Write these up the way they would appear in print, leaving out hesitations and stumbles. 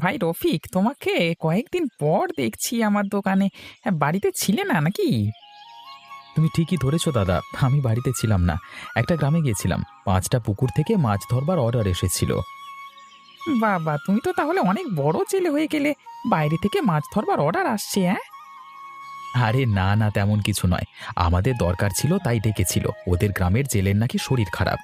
ভাই রফিক, তোমাকে কয়েকদিন পর দেখছি আমার দোকানে। বাড়িতে ছিলে না নাকি? তুমি ঠিকই ধরেছো দাদা, আমি বাড়িতে ছিলাম না। একটা গ্রামে গিয়েছিলাম, 5টা পুকুর থেকে মাছ ধরবার অর্ডার এসেছিল। বাবা, তুমি তো তাহলে অনেক বড় জেলে হয়ে গেলে। বাইরে থেকে মাছ ধরবার অর্ডার আসছে, হ্যাঁ? আরে না না, তেমন কিছু নয়। আমাদের দরকার ছিল তাই ডেকেছিল। ওদের গ্রামের জেলের নাকি শরীর খারাপ।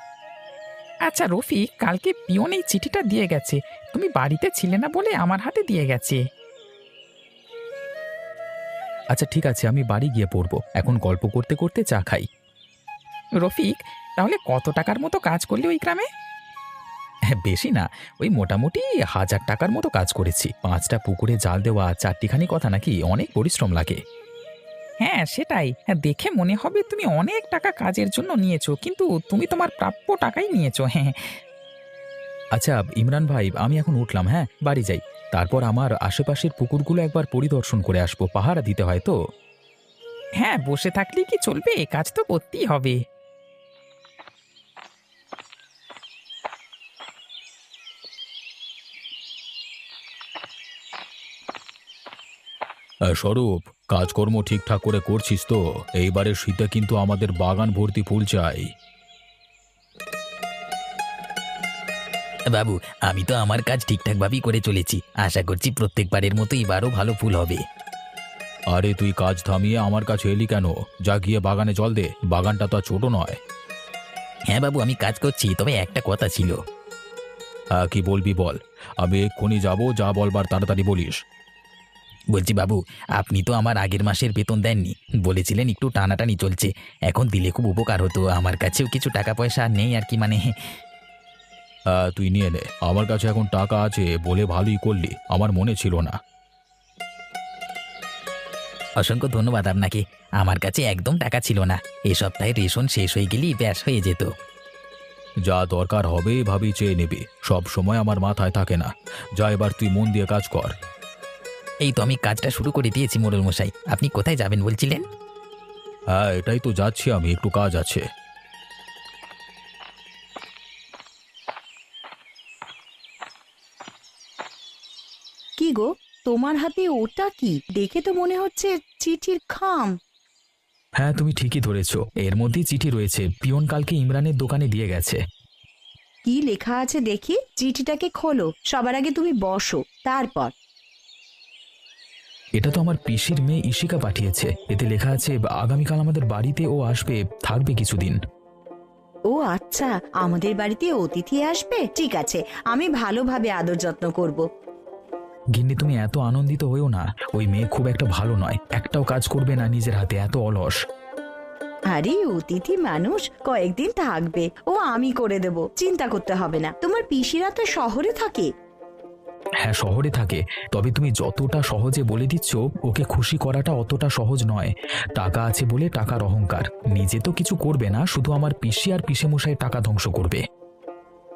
আচ্ছা রফিক, কালকে পিয়ন এই চিঠিটা দিয়ে গেছে। তুমি বাড়িতে ছিলে না বলে আমার হাতে দিয়ে গেছে। আচ্ছা ঠিক আছে, আমি বাড়ি গিয়ে পড়বো। এখন গল্প করতে করতে চা খাই। রফিক, তাহলে কত টাকার মতো কাজ করলে ওই গ্রামে? হ্যাঁ, বেশি না, ওই মোটামুটি 1000 টাকার মতো কাজ করেছি। 5টা পুকুরে জাল দেওয়া চারটিখানি কথা নাকি, অনেক পরিশ্রম লাগে। হ্যাঁ সেটাই। হ্যাঁ, দেখে মনে হবে তুমি অনেক টাকা কাজের জন্য নিয়েছো, কিন্তু তুমি তোমার প্রাপ্য টাকাই নিয়েছো। হ্যাঁ। আচ্ছা ইমরান ভাই, আমি এখন উঠলাম, হ্যাঁ বাড়ি যাই। তারপর আমার আশেপাশের পুকুরগুলো একবার পরিদর্শন করে আসবো, পাহারা দিতে হয় তো। হ্যাঁ, বসে থাকলেই কি চলবে? কাজ তো করতেই হবে। স্বরূপ, কাজকর্ম ঠিকঠাক করে করছিস তো? এইবারে শীতে কিন্তু আমাদের বাগান ভর্তি ফুল চাই। বাবু, আমি তো আমার কাজ ঠিকঠাকভাবেই করে চলেছি। আশা করছি প্রত্যেকবারের মতো এবারও ভালো ফুল হবে। আরে তুই কাজ থামিয়ে আমার কাছে এলি কেন? যা গিয়ে বাগানে জল দে, বাগানটা তো আর ছোট নয়। হ্যাঁ বাবু, আমি কাজ করছি, তবে একটা কথা ছিল। হ্যাঁ, কি বলবি বল। আমি এক্ষুনি যাব, যা বলবার তাড়াতাড়ি বলিস। বলছি বাবু, আপনি তো আমার আগের মাসের বেতন দেননি। বলেছিলেন একটু টানাটানি চলছে। এখন দিলে খুব উপকার হতো। আমার কাছেও কিছু টাকা পয়সা আর নেই আর কি, মানে। হ্যাঁ তুই নিয়ে নে, আমার কাছে এখন টাকা আছে বলে ভালোই করলি, আমার মনে ছিল না। অসংখ্য ধন্যবাদ আপনাকে। আমার কাছে একদম টাকা ছিল না। এ সপ্তাহে রেশন শেষ হয়ে গেলেই ব্যাস হয়ে যেত। যা দরকার হবে ভাবি চেয়ে নিবি, সব সময় আমার মাথায় থাকে না। যা, এবার তুই মন দিয়ে কাজ কর। এই তো আমি কাজটা শুরু করে দিয়েছি মোড়ল মশাই। আপনি কোথায় যাবেন বলছিলেন? হ্যাঁ এটাই তো যাচ্ছি আমি, একটু কাজ আছে। কি গো, তোমার হাতে ওটা কি? দেখে তো মনে হচ্ছে চিঠির খাম। হ্যাঁ তুমি ঠিকই ধরেছ, এর মধ্যেই চিঠি রয়েছে। পিয়ন কালকে ইমরানের দোকানে দিয়ে গেছে। কি লেখা আছে দেখি? চিঠিটাকে খোলো। সবার আগে তুমি বসো, তারপর। এটা তো আমার পিসির মেয়ে ইশিকা পাঠিয়েছে। এতে লেখা আছে আগামীকাল আমাদের বাড়িতে ও আসবে, থাকবে কিছুদিন। ও আচ্ছা, আমাদের বাড়িতে অতিথি আসবে। ঠিক আছে, আমি ভালোভাবে আদর যত্ন করব। গিন্নি তুমি এত আনন্দিত হইও না, ওই মেয়ে খুব একটা ভালো নয়, একটাও কাজ করবে না নিজের হাতে, এত অলস। আরে অতিথি মানুষ, কয়েকদিন থাকবে, ও আমি করে দেব, চিন্তা করতে হবে না। তোমার পিসিরা তো শহরে থাকে। হ্যাঁ শহরে থাকে, তবে তুমি যতটা সহজে বলে দিচ্ছ, ওকে খুশি করাটা অতটা সহজ নয়। টাকা আছে বলে টাকার অহংকার, নিজে তো কিছু করবে না, শুধু আমার পিসি আর পিসেমশাই টাকা ধ্বংস করবে।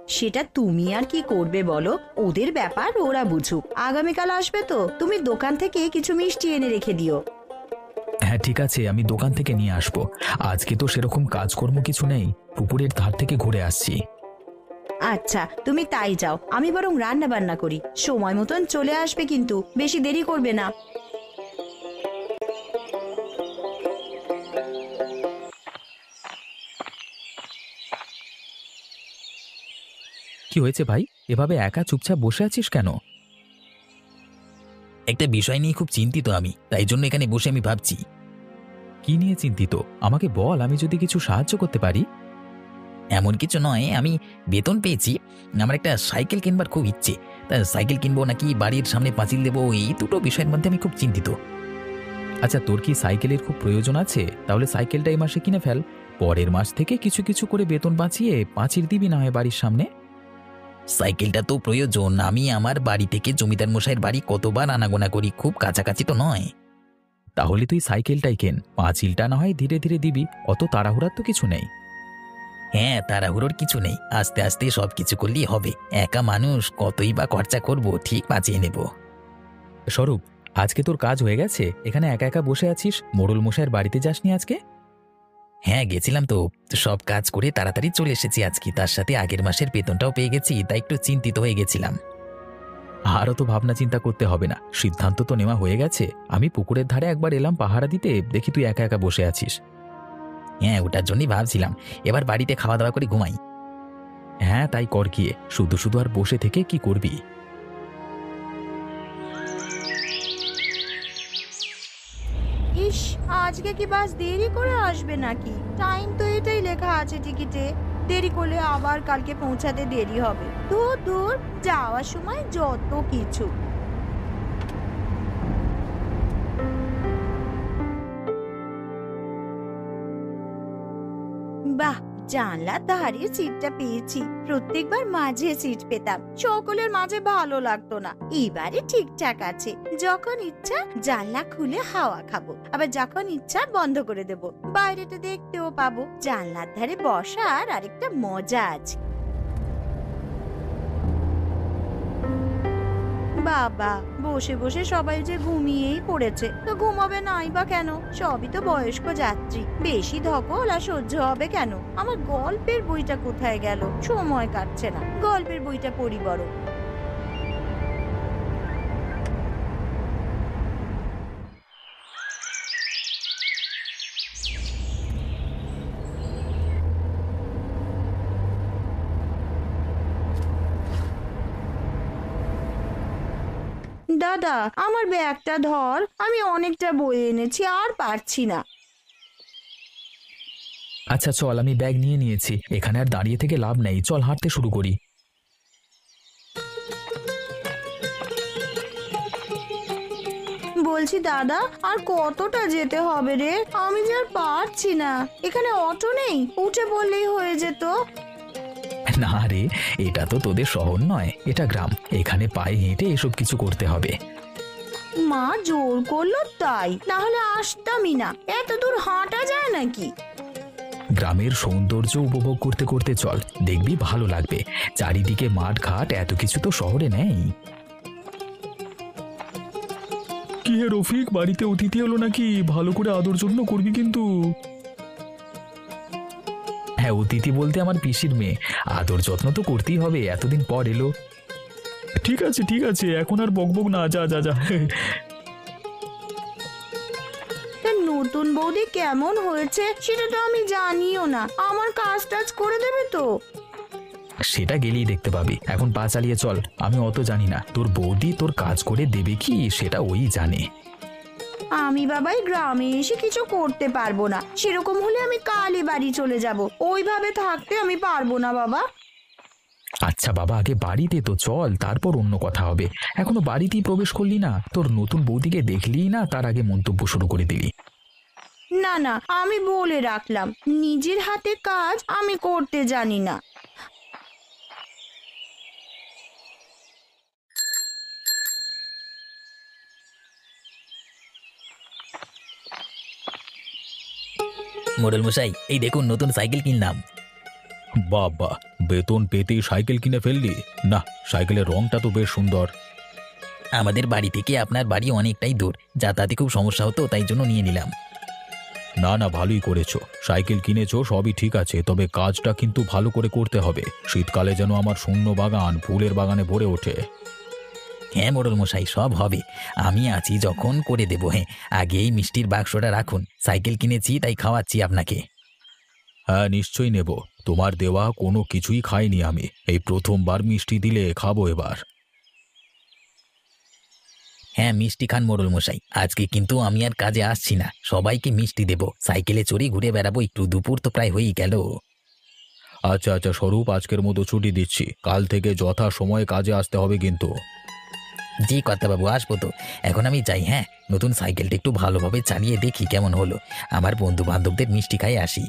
সেটা তুমি আর কি করবে বলো? ওদের ব্যাপার, ওরা বুঝুক। আগামীকাল আসবে তো, তুমি দোকান থেকে কিছু মিষ্টি এনে রেখে দিও। হ্যাঁ ঠিক আছে, আমি দোকান থেকে নিয়ে আসবো। আজকে তো সেরকম কাজকর্ম কিছু নেই, পুকুরের ধার থেকে ঘুরে আসছি। আচ্ছা, তুমি তাই যাও, আমি বরং রান্না বান্না করি। সময় মতন চলে আসবে কিন্তু, বেশি দেরি করবে না। কি হয়েছে ভাই, এভাবে একা চুপচাপ বসে আছিস কেন? একটা বিষয় নিয়ে খুব চিন্তিত আমি, তাই জন্য এখানে বসে আমি ভাবছি। কি নিয়ে চিন্তিত আমাকে বল, আমি যদি কিছু সাহায্য করতে পারি। এমন কিছু নয়, আমি বেতন পেয়েছি। আমার একটা সাইকেল কিনবার খুব ইচ্ছে। তা সাইকেল কিনবো নাকি বাড়ির সামনে পাঁচিল দেবো, এই দুটো বিষয়ের মধ্যে আমি খুব চিন্তিত। আচ্ছা তোর কি সাইকেলের খুব প্রয়োজন আছে? তাহলে সাইকেলটা এই মাসে কিনে ফেল। পরের মাস থেকে কিছু কিছু করে বেতন বাঁচিয়ে পাঁচিল দিবি না হয় বাড়ির সামনে। সাইকেলটা তো প্রয়োজন। আমি আমার বাড়ি থেকে জমিদার মশাইয়ের বাড়ি কতবার আনাগোনা করি, খুব কাছাকাছি তো নয়। তাহলে তুই সাইকেলটাই কেন, পাঁচিলটা না হয় ধীরে ধীরে দিবি, অত তাড়াহুড়ার তো কিছু নেই। হ্যাঁ, তাড়াহুড়োর কিছু নেই, আস্তে আস্তে সব কিছু করলেই হবে। একা মানুষ, কতই বা খরচা করব, ঠিক বাঁচিয়ে নেব। স্বরূপ, আজকে তোর কাজ হয়ে গেছে? এখানে একা একা বসে আছিস, মোড়ল মশাইয়ের বাড়িতে যাসনি আজকে? হ্যাঁ গেছিলাম তো, সব কাজ করে তাড়াতাড়ি চলে এসেছি আজকে। তার সাথে আগের মাসের বেতনটাও পেয়ে গেছি, তাই একটু চিন্তিত হয়ে গেছিলাম। আরও তো ভাবনা চিন্তা করতে হবে না, সিদ্ধান্ত তো নেওয়া হয়ে গেছে। আমি পুকুরের ধারে একবার এলাম পাহারা দিতে, দেখি তুই একা একা বসে আছিস। হ্যাঁ, ওটার জন্যই ভাবছিলাম এবার বাড়িতে খাওয়া দাওয়া করে ঘুমাই। হ্যাঁ তাই কর, গিয়ে শুধু শুধু আর বসে থেকে কি করবি। ইস, আজকে কি বাস দেরি করে আসবে নাকি? টাইম তো এটাই লেখা আছে টিকিটে। দেরি করলে আবার কালকে পৌঁছাতে দেরি হবে। দূর দূর, যাওয়ার সময় যত কিছু। বাহ, জানলার ধারে সিটটা পেয়েছি। প্রত্যেকবার মাঝে সিট পেতাম, সকলের মাঝে ভালো লাগতো না। এবারে ঠিকঠাক আছে। যখন ইচ্ছা জানলা খুলে হাওয়া খাবো, আবার যখন ইচ্ছা বন্ধ করে দেব। বাইরেটা দেখতেও পাবো। জানলার ধারে বসার আরেকটা মজা আছে। বাবা, বসে বসে সবাই যে ঘুমিয়েই পড়েছে, তো ঘুমাবে নাই বা কেন? সবই তো বয়স্ক যাত্রী, বেশি ধকল আর সহ্য হবে কেন? আমার গল্পের বইটা কোথায় গেল? সময় কাটছে না, গল্পের বইটা পড়ি বড়। দাদা, আমার ব্যাগটা ধর, আমি অনেকটা বই এনেছি, আর পারছি না। আচ্ছা চল, আমি ব্যাগ নিয়ে নিয়েছি, এখানে আর দাঁড়িয়ে থেকে লাভ নেই, চল হাঁটতে শুরু করি। বলছি দাদা, আর কতটা যেতে হবে রে? আমি যে আর পারছি না। এখানে অটো নেই? উঠে বললেই হয়ে যেত। না রে, এটা তো তোদের শহর নয়, এটা গ্রাম। এখানে পায়ে হেঁটে এসব কিছু করতে হবে। মা জোর করলো তাই, না হলে আসতামই না। এত দূর হাঁটা যায় নাকি? গ্রামের সৌন্দর্য উপভোগ করতে করতে চল, দেখবি ভালো লাগবে। চারিদিকে মাঠ ঘাট, এত কিছু তো শহরে নেই। কি হে রফিক, বাড়িতে অতিথি এলো নাকি? ভালো করে আদর যত্ন করবি কিন্তু। হ্যাঁ, অতিথি বলতে আমার পিসির মেয়ে, আদর যত্ন তো করতেই হবে, এতদিন পর এলো। ঠিক আছে ঠিক আছে, এখন আর বকবক না, যা যা যা। তা নতুন বৌদি কেমন হয়েছে সেটা তো আমি জানিও না। আমার কাজ টাজ করে দেবে তো? সেটা গেলেই দেখতে পাবি, এখন পা চালিয়ে চল। আমি অত জানি না, তোর বৌদি তোর কাজ করে দেবে কি সেটা ওই জানে। আমি বাবাই গ্রামে এসে কিছু করতে পারবো না। সেরকম হলে আমি কালই বাড়ি চলে যাব। ওইভাবে থাকতে আমি পারবো না বাবা। আচ্ছা বাবা, আগে বাড়িতে তো চল, তারপর অন্য কথা হবে। এখনো বাড়িতেই প্রবেশ করলি না, তোর নতুন বৌদিকে দেখলি না, তার আগে মন্তব্য শুরু করে দিলি। না না, আমি বলে রাখলাম, নিজের হাতে কাজ আমি করতে জানি না। মোড়ল মশাই, এই দেখুন নতুন সাইকেল কিনলাম। বাবা, বেতন পেতেই সাইকেল কিনে ফেললি? না, সাইকেলের রংটা তো বেশ সুন্দর। আমাদের বাড়ি থেকে আপনার বাড়ি অনেকটাই দূর, যাতায়াতে খুব সমস্যা হতো, তাই জন্য নিয়ে নিলাম। না না, ভালোই করেছো। সাইকেল কিনেছো সবই ঠিক আছে, তবে কাজটা কিন্তু ভালো করে করতে হবে। শীতকালে যেন আমার শূন্য বাগান ফুলের বাগানে ভরে ওঠে। হ্যাঁ মোড়ল মশাই, সব হবে, আমি আছি যখন করে দেবো। হ্যাঁ, আগে এই মিষ্টির বাক্সটা রাখুন, সাইকেল কিনেছি তাই খাওয়াচ্ছি আপনাকে। হ্যাঁ নিশ্চয়ই নেব, তোমার দেওয়া কোনো কিছুই খাইনি আমি, এই প্রথমবার মিষ্টি দিলে খাবো এবার। হ্যাঁ, মিষ্টি খান মোড়ল মশাই, আজকে কিন্তু আমি আর কাজে আসছি না, সবাইকে মিষ্টি দেবো। সাইকেলে চড়ে ঘুরে বেড়াবো একটু, দুপুর তো প্রায় হয়েই গেল। আচ্ছা আচ্ছা স্বরূপ, আজকের মতো ছুটি দিচ্ছি, কাল থেকে যথা সময়ে কাজে আসতে হবে কিন্তু। জি কর্তাবাবু, আসবো তো। এখন আমি যাই। হ্যাঁ, নতুন সাইকেলটা একটু ভালোভাবে চালিয়ে দেখি কেমন হলো। আমার বন্ধু বান্ধবদের মিষ্টি খাই আসি।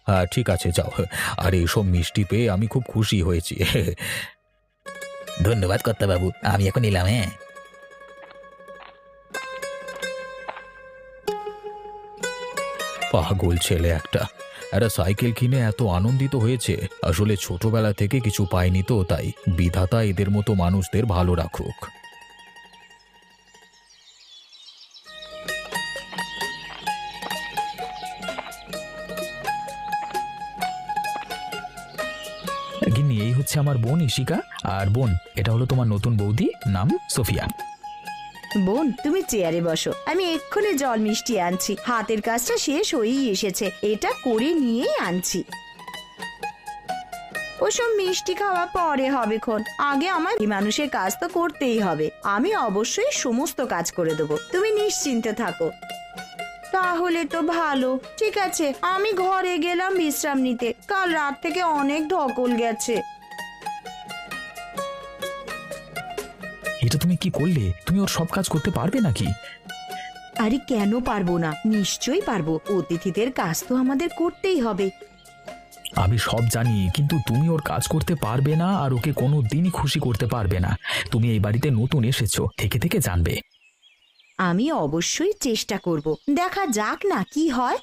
হ্যাঁ ঠিক আছে, যাও। আর এইসব মিষ্টি পেয়ে আমি খুব খুশি হয়েছি। ধন্যবাদ কর্তাবাবু, আমি এখন এলাম। হ্যাঁ। পাগল ছেলে একটা সাইকেল কিনে এত আনন্দিত হয়েছে। আসলে ছোটবেলা থেকে কিছু পায়নি তো, তাই বিধাতা এদের মতো মানুষদের ভালো রাখুক। গিন্নি, এই হচ্ছে হচ্ছে আমার বোন ইশিকা। আর বোন, এটা হলো তোমার নতুন বৌদি, নাম সোফিয়া। বোন, তুমি চেয়ারে বসো, আমি এক্ষুনি জল মিষ্টি আনছি। হাতের কাজটা শেষ হয়েই এসেছে, এটা করে নিয়েই আনছি। ওসব মিষ্টি খাওয়া পরে হবে খন, আগে আমার এই মানুষের কাজ তো করতেই হবে। আমি অবশ্যই সমস্ত কাজ করে দেবো, তুমি নিশ্চিন্তে থাকো। তাহলে তো ভালো, ঠিক আছে, আমি ঘরে গেলাম বিশ্রাম নিতে। কাল রাত থেকে অনেক ধকল গেছে। এটা তুমি কি করলে? তুমি ওর সব কাজ করতে পারবে নাকি? আরে কেন পারবো না, নিশ্চয়ই পারবো। অতিথিদের কাজ তো আমাদের করতেই হবে। আমি সব জানি, কিন্তু তুমি ওর কাজ করতে পারবে না আর ওকে কোনো দিনই খুশি করতে পারবে না। তুমি এই বাড়িতে নতুন এসেছো, থেকে থেকে জানবে। আমি অবশ্যই চেষ্টা করব, দেখা যাক না কি হয়।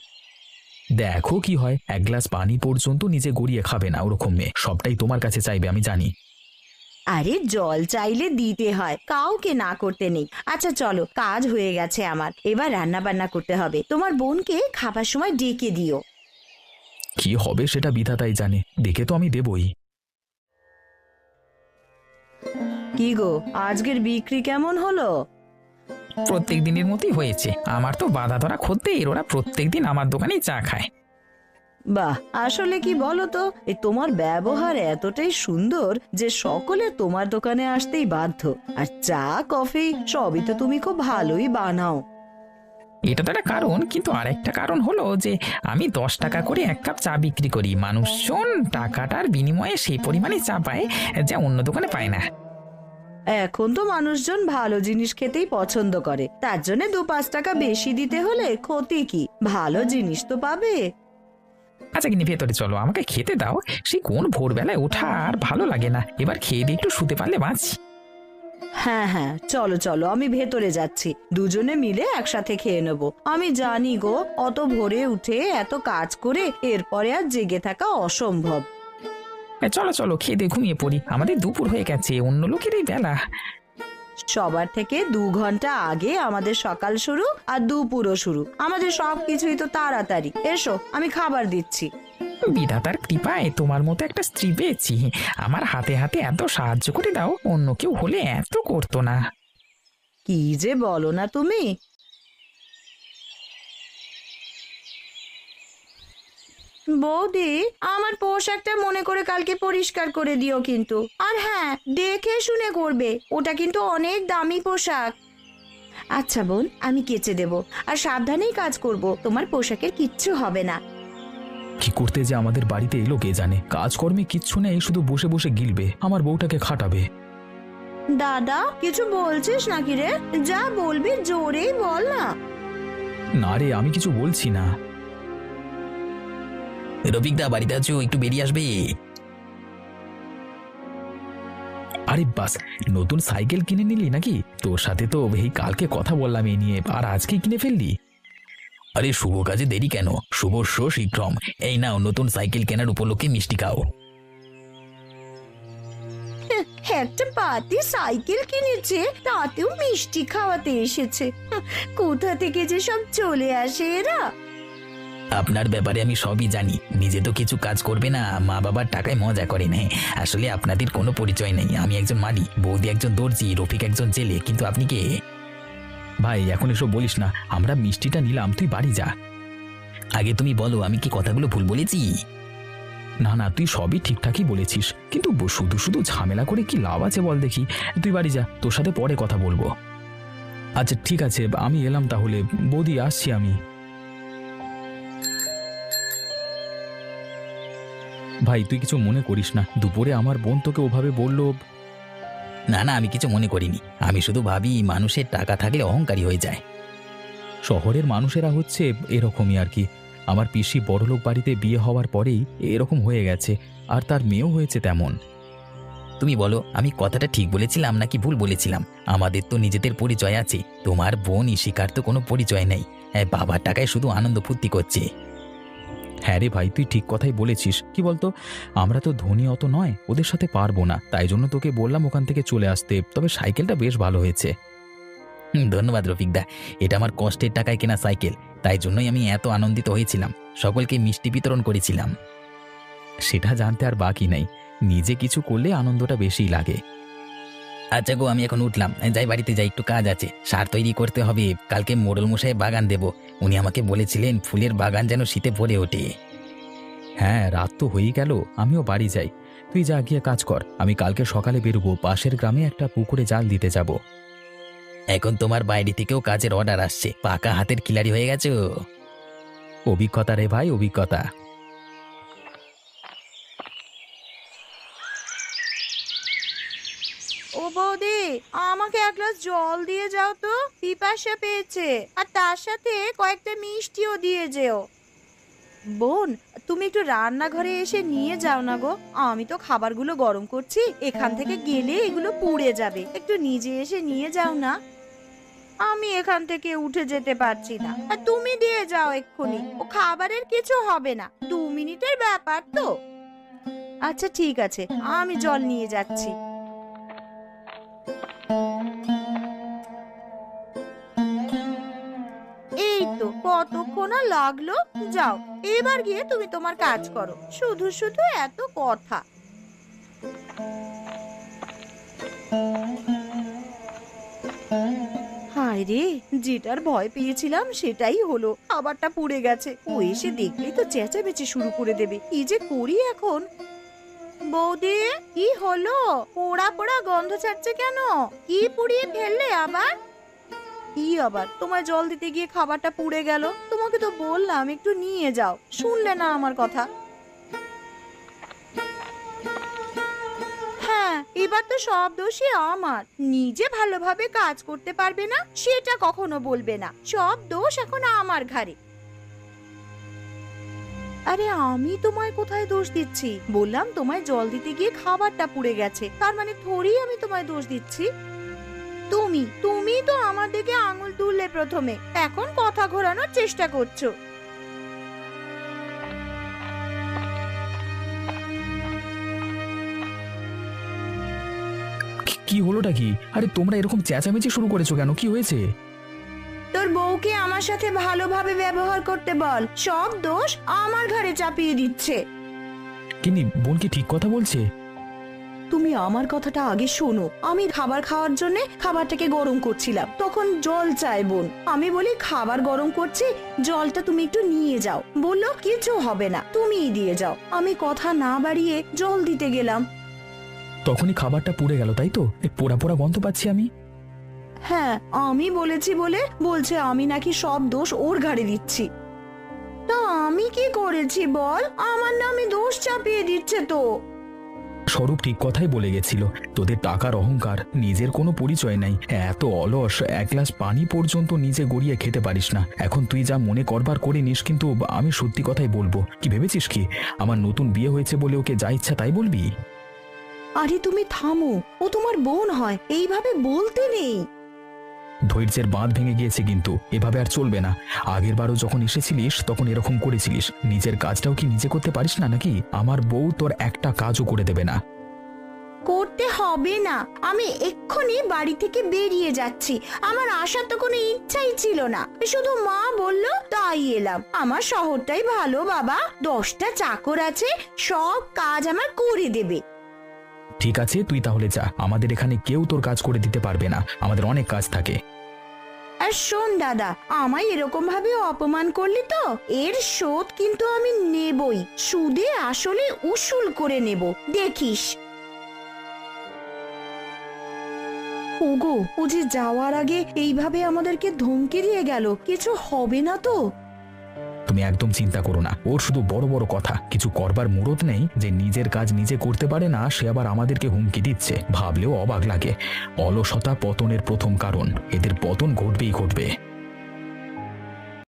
দেখো কি হয়। এক গ্লাস পানি পর্যন্ত নিজে গড়িয়ে খাবে না ওরকম মেয়ে, সবটাই তোমার কাছে চাইবে, আমি জানি। আরে জল চাইলে দিতে হয়, কাউকে না করতে নেই। আচ্ছা চলো, কাজ হয়ে গেছে আমার, এবার রান্না বান্না করতে হবে। তোমার বোনকে খাবার সময় ডেকে দিও। কি হবে সেটা বিধাতাই জানে, দেখে তো আমি দেবই। কি গো, আজকের বিক্রি কেমন হলো? প্রত্যেক দিনের মতোই হয়েছে। আমার তো বাধা ধরা খদ্দের, ওরা প্রত্যেকদিন আমার দোকানেই চা খায়। বাহ, আসলে কি বলো তো, এই তোমার ব্যবহার এতটাই সুন্দর যে সকলে তোমার দোকানে আসতেই বাধ্য। আর চা কফি সবই তো তুমি খুব ভালোই বানাও। এটা তো একটা কারণ, কিন্তু আরেকটা কারণ হলো যে আমি 10 টাকা করে 1 কাপ চা বিক্রি করি। মানুষজন টাকাটার বিনিময়ে সেই পরিমাণে চা পায় যা অন্য দোকানে পায় না। এখন তো মানুষজন ভালো জিনিস খেতেই পছন্দ করে, তার জন্য 2-5 টাকা বেশি দিতে হলে ক্ষতি কি? ভালো জিনিস তো পাবে। আচ্ছা কিনি, ভেতরে চলো, আমাকে খেতে দাও। সেই কোন ভোরবেলায় ওঠা আর ভালো লাগে না, এবার খেয়ে দিয়ে একটু শুতে পারলে বাঁচি। হ্যাঁ হ্যাঁ, চলো চলো, আমি ভেতরে যাচ্ছি, দুজনে মিলে একসাথে খেয়ে নেব। আমি জানি গো, অত ভোরে উঠে এত কাজ করে এরপরে আর জেগে থাকা অসম্ভব। চলো চলো, খেয়ে দিয়ে ঘুমিয়ে পড়ি, আমাদের দুপুর হয়ে গেছে, অন্য লোকের এই বেলা। সবার থেকে 2 ঘন্টা আগে আমাদের সকাল শুরু আর দুপুরও শুরু, আমাদের সবকিছুই তো তাড়াতাড়ি। এসো, আমি খাবার দিচ্ছি। বিধাতার কৃপায় তোমার মতো একটা স্ত্রী পেয়েছি। আমার হাতে হাতে এত সাহায্য করে দাও, অন্য কেউ হলে এত করতো না। কি যে বলো না তুমি। বৌদি, আমার পোশাকটা মনে করে কালকে পরিষ্কার করে দিও কিন্তু। আর হ্যাঁ, দেখে শুনে করবে, ওটা কিন্তু অনেক দামি পোশাক। আচ্ছা বোন, আমি কেচে দেব, আর সাবধানেই কাজ করব, তোমার পোশাকের কিচ্ছু হবে না। কি করতে যে আমাদের বাড়িতে এলো কে জানে, কাজকর্মে কিচ্ছু নেই, শুধু বসে বসে গিলবে, আমার বউটাকে খাটাবে। দাদা, কিছু বলছিস নাকি রে? যা বলবি জোরেই বল না। না রে, আমি কিছু বলছি না। রফিকদা বাড়িতে আছো, একটু বেরিয়ে আসবে। আরে বাস, নতুন সাইকেল কিনে নিলি নাকি? তোর সাথে তো এই কালকে কথা বললাম এই নিয়ে, আর আজকেই কিনে ফেললি? আরে শুভ কাজে দেরি কেন, শুভস্য শীঘ্রম। এই নাও, নতুন সাইকেল কেনার উপলক্ষে মিষ্টি খাও। একটা পাতি সাইকেল কিনেছে, তাতেও মিষ্টি খাওয়াতে এসেছে। কোথা থেকে যে সব চলে আসে এরা। আপনার ব্যাপারে আমি সবই জানি, নিজে তো কিছু কাজ করবে না, মা বাবার টাকায় মজা করে নেয়। আসলে আপনাদের কোনো পরিচয় নেই, আমি একজন মালি, বৌদি একজন দর্জি, রফিক একজন জেলে, কিন্তু আপনি কে? ভাই এখন এসব বলিস না, আমরা মিষ্টিটা নিলাম, তুই বাড়ি যা। আগে তুমি বলো, আমি কি কথাগুলো ভুল বলেছি? না না, তুই সবই ঠিকঠাকই বলেছিস, কিন্তু শুধু শুধু ঝামেলা করে কি লাভ আছে বল দেখি। তুই বাড়ি যা, তোর সাথে পরে কথা বলবো। আচ্ছা ঠিক আছে, আমি এলাম তাহলে। বৌদি, আসছি আমি। ভাই তুই কিছু মনে করিস না, দুপুরে আমার বোন তোকে ওভাবে বললো। না না, আমি কিছু মনে করিনি, আমি শুধু ভাবি মানুষের টাকা থাকলে অহংকারী হয়ে যায়। শহরের মানুষেরা হচ্ছে এরকমই আর কি। আমার পিসি বড়লোক বাড়িতে বিয়ে হওয়ার পরেই এরকম হয়ে গেছে, আর তার মেয়েও হয়েছে তেমন। তুমি বলো, আমি কথাটা ঠিক বলেছিলাম নাকি ভুল বলেছিলাম? আমাদের তো নিজেদের পরিচয় আছে, তোমার বোন ইশিকার তো কোনো পরিচয় নেই, বাবার টাকায় শুধু আনন্দ ফুর্তি করছে। হ্যাঁ রে ভাই, তুই ঠিক কথাই বলেছিস। কি বলতো, আমরা তো ধনী অত নয়, ওদের সাথে পারবো না, তাই জন্য তোকে বললাম ওখান থেকে চলে আসতে। তবে সাইকেলটা বেশ ভালো হয়েছে। ধন্যবাদ রফিকদা, এটা আমার কষ্টের টাকায় কেনা সাইকেল, তাই জন্যই আমি এত আনন্দিত হয়েছিলাম, সকলকে মিষ্টি বিতরণ করেছিলাম। সেটা জানতে আর বাকি নাই, নিজে কিছু করলে আনন্দটা বেশিই লাগে। আচ্ছা গো, আমি এখন উঠলাম, যাই বাড়িতে যাই, একটু কাজ আছে, সার তৈরি করতে হবে, কালকে মোড়ল মশাই বাগান দেব। উনি আমাকে বলেছিলেন ফুলের বাগান যেন শীতে ভরে ওঠে। হ্যাঁ, রাত তো হয়েই গেল, আমিও বাড়ি যাই। তুই যা গিয়ে কাজ কর, আমি কালকে সকালে বেরোবো, পাশের গ্রামে একটা পুকুরে জাল দিতে যাব। এখন তোমার বাইরে থেকেও কাজের অর্ডার আসছে, পাকা হাতের খিলাড়ি হয়ে গেছো। অভিজ্ঞতা রে ভাই, অভিজ্ঞতা। ও বৌদি, আমাকে এক গ্লাস জল দিয়ে যাও তো, পিপাসা পেয়েছে। আর তার সাথে কয়েকটা মিষ্টিও দিয়ে যেও। বোন, তুমি একটু রান্নাঘরে এসে নিয়ে যাও না গো, আমি তো খাবারগুলো গরম করছি, এখান থেকে গেলে এগুলো পুড়ে যাবে, একটু নিজে এসে নিয়ে যাও না। আমি এখান থেকে উঠে যেতে পারছি না, আর তুমি দিয়ে যাও এক্ষুনি, ও খাবারের কিছু হবে না, 2 মিনিটের ব্যাপার তো। আচ্ছা ঠিক আছে, আমি জল নিয়ে যাচ্ছি। এই তো কতক্ষণ আর লাগলো, যাও এবার গিয়ে তুমি তোমার কাজ করো, শুধু শুধু এত কথা। হায় রে, যেটার ভয় পেয়েছিলাম সেটাই হলো, খাবারটা পুড়ে গেছে। ও এসে দেখলেই তো চেঁচামেচি শুরু করে দেবে, কি যে করি এখন। বৌদি, কি হলো? পোড়া পোড়া গন্ধ ছাড়ছে কেন? কি পুড়িয়ে ফেললে আবার? কি আবার, তোমায় জল দিতে গিয়ে খাবারটা পুড়ে গেল। তোমাকে তো বললাম একটু নিয়ে যাও, শুনলে না আমার কথা। হ্যাঁ, এবার তো সব দোষই আমার। নিজে ভালোভাবে কাজ করতে পারবে না সেটা কখনো বলবে না, সব দোষ এখন আমার ঘাড়ে। আরে আমি তোমায় কোথায় দোষ দিচ্ছি? বললাম তোমায় জল দিতে গিয়ে খাবারটা পুড়ে গেছে, তার মানে থোড়ি আমি তোমায় দোষ দিচ্ছি। তুমি তো আমার দিকে আঙুল তুললে প্রথমে, এখন কথা ঘোরানোর চেষ্টা করছো। কি হলোটা কি? আরে তোমরা এরকম চেঁচামেচি শুরু করেছো কেন? কি হয়েছে? তোর বউকে আমার সাথে ভালোভাবে ব্যবহার করতে বল, সব দোষ আমার ঘাড়ে চাপিয়ে দিচ্ছে। কিন্তু বোন কি ঠিক কথা বলছে? তুমি আমার কথাটা আগে শোনো। আমি খাবার খাওয়ার জন্য খাবারটাকে গরম করছিলাম, তখন জল চাই বোন। আমি বলি খাবার গরম করছি, জলটা তুমি একটু নিয়ে যাও। বললো কিছু হবে না, তুমিই দিয়ে যাও। আমি কথা না বাড়িয়ে জল দিতে গেলাম। তখনই খাবারটা পুড়ে গেল, তাই তো? পোড়া পোড়া গন্ধ পাচ্ছি আমি। হ্যাঁ, আমি বলেছি বলে বলছে আমি নাকি সব দোষ ওর ঘাড়ে দিচ্ছি। তা আমি কি করেছি বল? আমার নামে দোষ চাপিয়ে দিচ্ছে তো। স্বরূপ ঠিক কথাই বলে গেছিল, তোদের টাকার অহংকার, নিজের কোনো পরিচয় নাই, এত অলস, এক গ্লাস পানি পর্যন্ত নিজে গড়িয়ে খেতে পারিস না। এখন তুই যা মনে করবার করে নিস, কিন্তু আমি সত্যি কথাই বলবো। কি ভেবেছিস কি আমার নতুন বিয়ে হয়েছে বলে ওকে যা ইচ্ছা তাই বলবি? আরে তুমি থামো, ও তোমার বোন হয়, এইভাবে বলতে নেই। ধৈর্যের বাঁধ ভেঙে গিয়েছে, কিন্তু এভাবে আর চলবে না। আগের বারও যখন এসেছিলিস তখন এরকম করেছিলিস। নিজের কাজটাও কি নিজে করতে পারিস না নাকি? আমার বউ তোর একটা কাজও করে দেবে না। করতে হবে না, আমি এক্ষুনি বাড়ি থেকে বেরিয়ে যাচ্ছি। আমার আসার তো কোনো ইচ্ছাই ছিল না, শুধু মা বললো তাই এলাম। আমার শহরটাই ভালো বাবা, 10টা চাকর আছে, সব কাজ আমার করে দেবে। ঠিক আছে, তুই তাহলে যা, আমাদের এখানে কেউ তোর কাজ করে দিতে পারবে না, আমাদের অনেক কাজ থাকে। আর শোন দাদা, আমায় এরকম ভাবে অপমান করলি তো, এর শোধ কিন্তু আমি নেবই, সুদে আসলে উসুল করে নেব, দেখিস। ওগো, ও যে যাওয়ার আগে এইভাবে আমাদেরকে ধমকি দিয়ে গেল, কিছু হবে না তো? তুমি একদম চিন্তা করো না, ওর শুধু বড় বড় কথা, কিছু করবার মুরত নেই। যে নিজের কাজ নিজে করতে পারে না সে আবার আমাদেরকে হুমকি দিচ্ছে, ভাবলেও অবাক লাগে। অলসতা পতনের প্রথম কারণ, এদের পতন ঘটবেই ঘটবে।